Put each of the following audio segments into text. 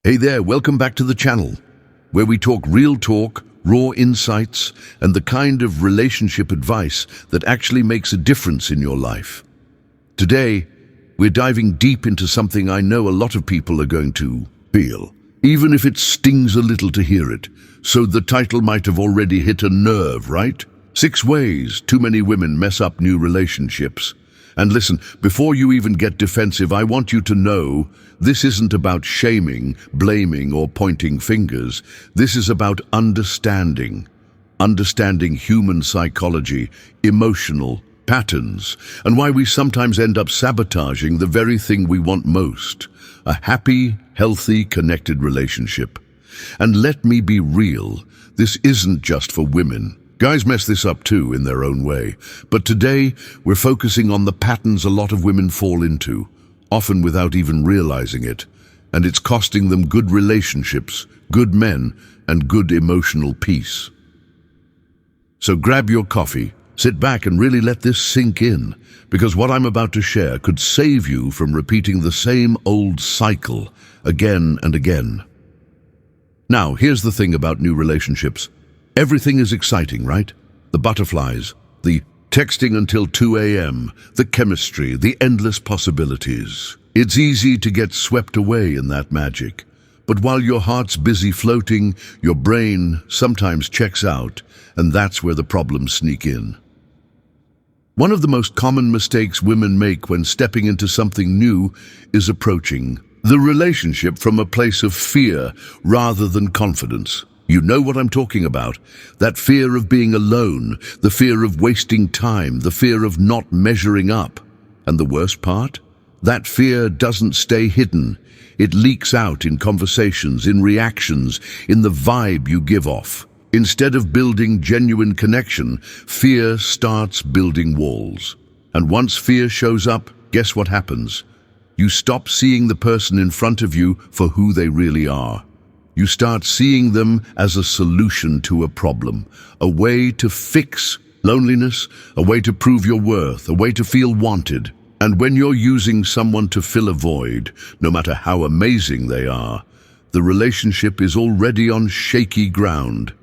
Hey there, welcome back to the channel, where we talk real talk, raw insights, and the kind of relationship advice that actually makes a difference in your life. Today, we're diving deep into something I know a lot of people are going to feel, even if it stings a little to hear it. So the title might have already hit a nerve, right? 6 ways too many women mess up new relationships. And listen, before you even get defensive, I want you to know this isn't about shaming, blaming, or pointing fingers. This is about understanding human psychology, emotional patterns, and why we sometimes end up sabotaging the very thing we want most: a happy, healthy, connected relationship. And let me be real, this isn't just for women. Guys mess this up too in their own way. But today, we're focusing on the patterns a lot of women fall into, often without even realizing it. And it's costing them good relationships, good men, and good emotional peace. So grab your coffee, sit back and really let this sink in, because what I'm about to share could save you from repeating the same old cycle again and again. Now, here's the thing about new relationships. Everything is exciting, right? The butterflies, the texting until 2 a.m., the chemistry, the endless possibilities. It's easy to get swept away in that magic. But while your heart's busy floating, your brain sometimes checks out, and that's where the problems sneak in. One of the most common mistakes women make when stepping into something new is approaching the relationship from a place of fear rather than confidence. You know what I'm talking about. That fear of being alone, the fear of wasting time, the fear of not measuring up. And the worst part? That fear doesn't stay hidden. It leaks out in conversations, in reactions, in the vibe you give off. Instead of building genuine connection, fear starts building walls. And once fear shows up, guess what happens? You stop seeing the person in front of you for who they really are. You start seeing them as a solution to a problem, a way to fix loneliness, a way to prove your worth, a way to feel wanted. And when you're using someone to fill a void, no matter how amazing they are, the relationship is already on shaky ground.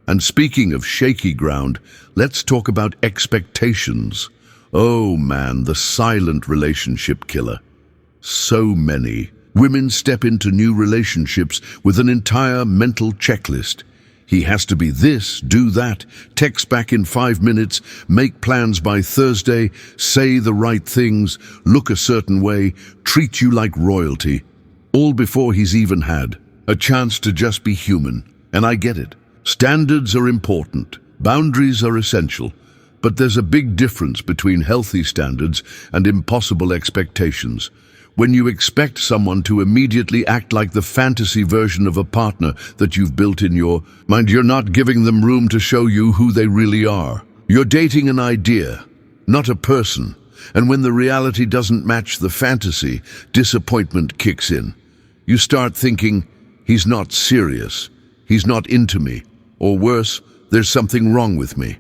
And speaking of shaky ground, let's talk about expectations. Oh man, the silent relationship killer. So many women step into new relationships with an entire mental checklist. He has to be this, do that, text back in 5 minutes, make plans by Thursday, say the right things, look a certain way, treat you like royalty, all before he's even had a chance to just be human. And I get it. Standards are important, boundaries are essential, but there's a big difference between healthy standards and impossible expectations. When you expect someone to immediately act like the fantasy version of a partner that you've built in your mind, you're not giving them room to show you who they really are. You're dating an idea, not a person. And when the reality doesn't match the fantasy, disappointment kicks in. You start thinking, he's not serious, he's not into me, or worse, there's something wrong with me.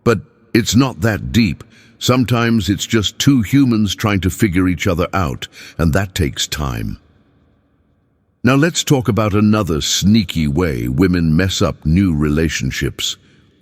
But it's not that deep. Sometimes it's just two humans trying to figure each other out, and that takes time. Now let's talk about another sneaky way women mess up new relationships: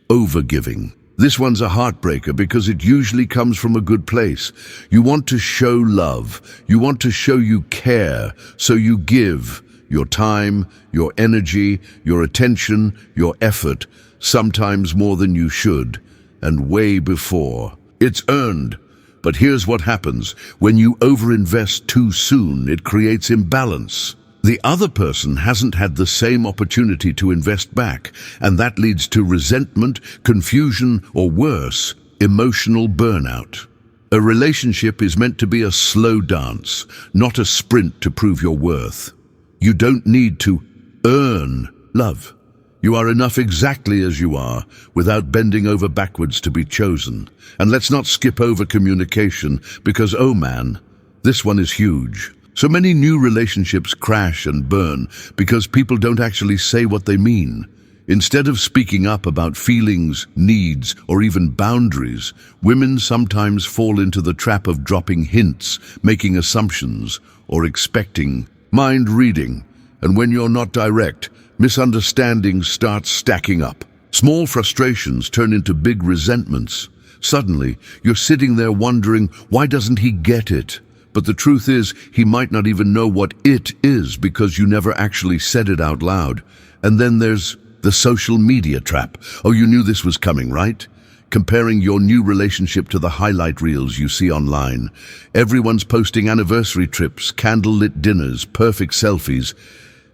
overgiving. This one's a heartbreaker because it usually comes from a good place. You want to show love, you want to show you care, so you give your time, your energy, your attention, your effort, sometimes more than you should, and way before it's earned. But here's what happens. When you overinvest too soon, it creates imbalance. The other person hasn't had the same opportunity to invest back, and that leads to resentment, confusion, or worse, emotional burnout. A relationship is meant to be a slow dance, not a sprint to prove your worth. You don't need to earn love. You are enough exactly as you are, without bending over backwards to be chosen. And let's not skip over communication, because oh man, this one is huge. So many new relationships crash and burn because people don't actually say what they mean. Instead of speaking up about feelings, needs, or even boundaries, women sometimes fall into the trap of dropping hints, making assumptions, or expecting mind reading. And when you're not direct, misunderstandings start stacking up. Small frustrations turn into big resentments. Suddenly, you're sitting there wondering, why doesn't he get it? But the truth is, he might not even know what it is because you never actually said it out loud. And then there's the social media trap. Oh, you knew this was coming, right? Comparing your new relationship to the highlight reels you see online. Everyone's posting anniversary trips, candlelit dinners, perfect selfies,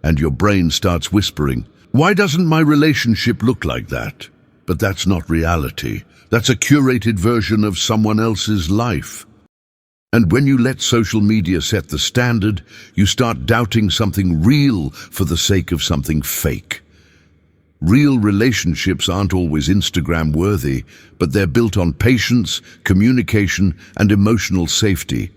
and your brain starts whispering, why doesn't my relationship look like that? But that's not reality. That's a curated version of someone else's life. And when you let social media set the standard, you start doubting something real for the sake of something fake. Real relationships aren't always Instagram-worthy, but they're built on patience, communication, and emotional safety,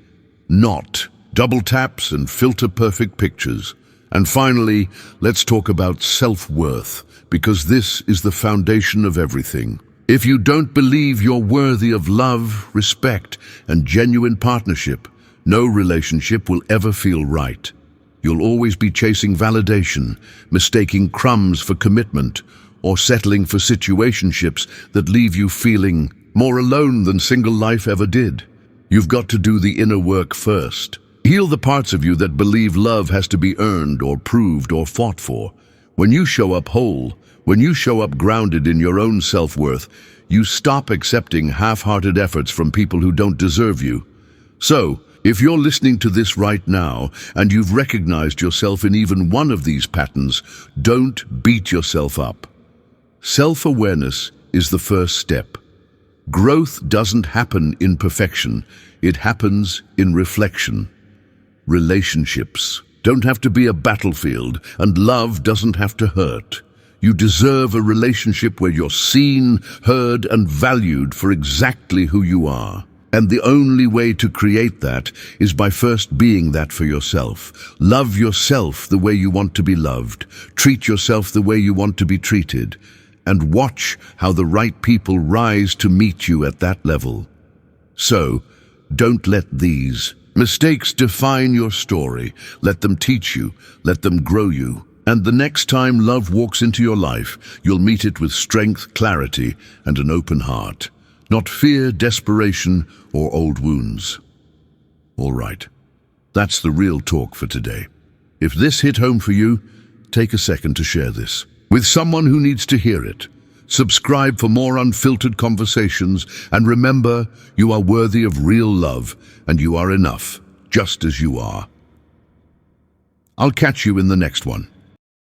not double taps and filter-perfect pictures. And finally, let's talk about self-worth, because this is the foundation of everything. If you don't believe you're worthy of love, respect, and genuine partnership, no relationship will ever feel right. You'll always be chasing validation, mistaking crumbs for commitment, or settling for situationships that leave you feeling more alone than single life ever did. You've got to do the inner work first. Heal the parts of you that believe love has to be earned or proved or fought for. When you show up whole, when you show up grounded in your own self-worth, you stop accepting half-hearted efforts from people who don't deserve you. So, if you're listening to this right now and you've recognized yourself in even one of these patterns, don't beat yourself up. Self-awareness is the first step. Growth doesn't happen in perfection, it happens in reflection. Relationships don't have to be a battlefield, and love doesn't have to hurt. You deserve a relationship where you're seen, heard, and valued for exactly who you are. And the only way to create that is by first being that for yourself. Love yourself the way you want to be loved. Treat yourself the way you want to be treated. And watch how the right people rise to meet you at that level. So, don't let these mistakes define your story. Let them teach you. Let them grow you. And the next time love walks into your life, you'll meet it with strength, clarity, and an open heart. Not fear, desperation, or old wounds. All right, that's the real talk for today. If this hit home for you, take a second to share this with someone who needs to hear it. Subscribe for more unfiltered conversations, and remember, you are worthy of real love, and you are enough, just as you are. I'll catch you in the next one.